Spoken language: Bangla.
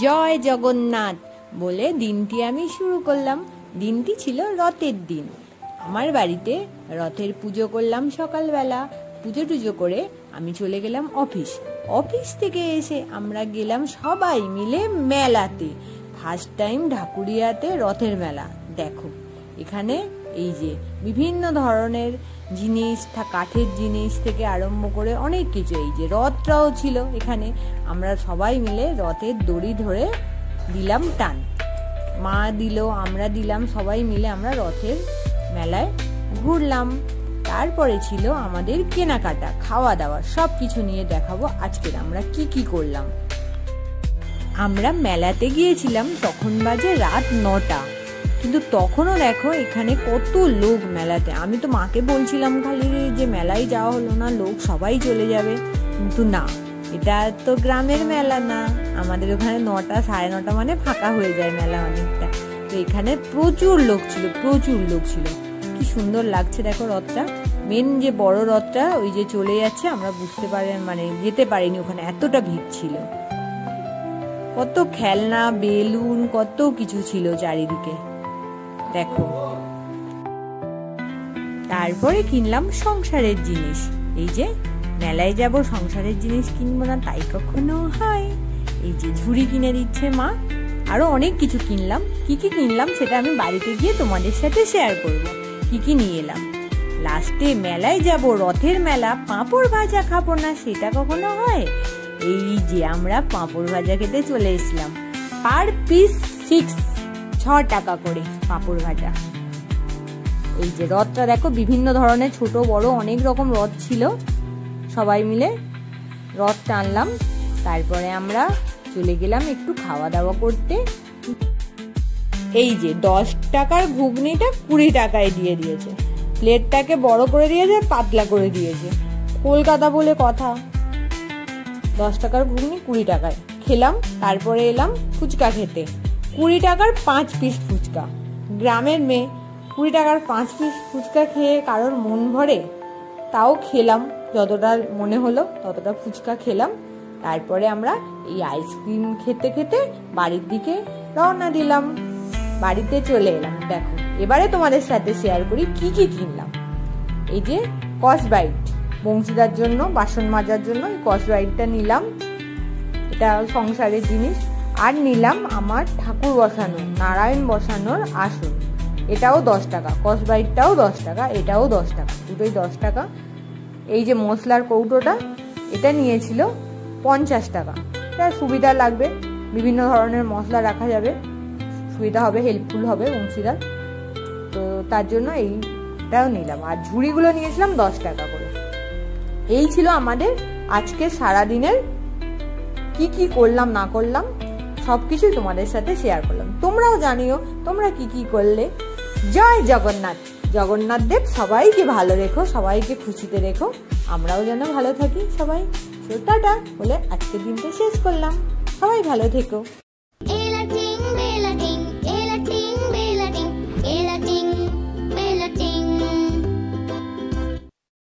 জয় জগন্নাথ বলে দিনটি আমি শুরু করলাম। দিনটি ছিল রথের দিন। আমার বাড়িতে রথের পুজো করলাম সকালবেলা। পুজো টুজো করে আমি চলে গেলাম অফিস থেকে এসে আমরা গেলাম সবাই মিলে মেলাতে। ফার্স্ট টাইম ঢাকুরিয়াতে রথের মেলা। দেখো এখানে এই যে বিভিন্ন ধরনের জিনিস, কাঠের জিনিস থেকে আরম্ভ করে অনেক কিছু, এই যে রথটাও ছিল এখানে। আমরা সবাই মিলে রথের দড়ি ধরে দিলাম টান, মা দিল, আমরা দিলাম, সবাই মিলে আমরা রথের মেলায় ঘুরলাম। তারপরে ছিল আমাদের কেনাকাটা, খাওয়া দাওয়া, সব কিছু নিয়ে দেখাবো আজকের আমরা কি করলাম। আমরা মেলাতে গিয়েছিলাম, তখন বাজে রাত 9টা, কিন্তু তখনও দেখো এখানে কত লোক মেলাতে। আমি তো মাকে বলছিলাম খালি যে মেলায় যাওয়া হলো না, লোক সবাই চলে যাবে, কিন্তু না, এটা তো গ্রামের মেলা না। আমাদের ওখানে 9টা 9:30 মানে ফাঁকা হয়ে যায় মেলা অনেকটা। তো এখানে প্রচুর লোক ছিল। কি সুন্দর লাগছে দেখো রথটা। মেন যে বড় রথটা ওই যে চলে যাচ্ছে, আমরা বুঝতে পারেন মানে যেতে পারিনি, ওখানে এতটা ভিড় ছিল। কত খেলনা, বেলুন, কত কিছু ছিল চারিদিকে দেখো। তারপরে কিনলাম সংসারের জিনিস। এই যে মেলায় যাব, সংসারের জিনিস কিনবো না তাই কখনো হয়। এই যে ঝুড়ি কিনে দিচ্ছে মা, আরো অনেক কিছু কিনলাম। কি কিনলাম সেটা আমি বাড়িতে গিয়ে তোমাদের সাথে শেয়ার করব। কি নিয়ে এলাম। লাস্টে মেলায় যাব, রথের মেলা, পাঁপড় ভাজা খাবো না সেটা কখনো হয়। এই যে আমরা পাঁপড় ভাজা খেতে চলে এসলাম। পার পিস 6 টাকা করে পাঁপড় ভাজা। এই যে রথটা দেখো, বিভিন্ন ধরনের ছোট বড় অনেক রকম রথ ছিল। সবাই মিলে রথ টানলাম। তারপরে আমরা চলে গেলাম একটু খাওয়া দাওয়া করতে। এই যে 10 টাকার ঘুগনিটা 20 টাকায় দিয়ে দিয়েছে। প্লেটটাকে বড় করে দিয়েছে, পাতলা করে দিয়েছে। কলকাতা বলে কথা। 10 টাকার ঘুগনি 20 টাকায় খেলাম। তারপরে এলাম ফুচকা খেতে। 20 টাকার 5 পিস ফুচকা। গ্রামের মেয়ে 20 টাকার 5 পিস ফুচকা খেয়ে কারোর মন ভরে? তাও খেলাম, যতটা মনে হলো ততটা ফুচকা খেলাম। তারপরে আমরা এই আইসক্রিম খেতে বাড়ির দিকে রওনা দিলাম। বাড়িতে চলে এলাম। দেখো এবারে তোমাদের সাথে শেয়ার করি কি কিনলাম। এই যে কসবাইট, বংশীদার জন্য বাসন মাজার জন্য এই কসবাইটটা নিলাম। এটা সংসারের জিনিস। আর নিলাম আমার ঠাকুর বসানো, নারায়ণ বসানোর আসন। এটাও 10 টাকা। কসবাইটটাও 10 টাকা, এটাও 10 টাকা, দুটোই 10 টাকা। এই যে মশলার কৌটোটা, এটা নিয়েছিল 50 টাকা। এটা সুবিধা লাগবে, বিভিন্ন ধরনের মশলা রাখা যাবে, সুবিধা হবে, হেল্পফুল হবে বংশীদার। তো তার জন্য এইটাও নিলাম। আর ঝুড়িগুলো নিয়েছিলাম 10 টাকা করে। এই ছিল আমাদের আজকে সারাদিনের কি করলাম না করলাম সবকিছুই তোমাদের সাথে শেয়ার করলাম। তোমরাও জানিও তোমরা কি করলে। জয় জগন্নাথ। জগন্নাথ দেব সবাইকে ভালো রেখো, সবাইকে খুশিতে রেখো, আমরাও যেন ভালো থাকি সবাই। টাটা বলে আজকের দিনটা শেষ করলাম। সবাই ভালো থেকো।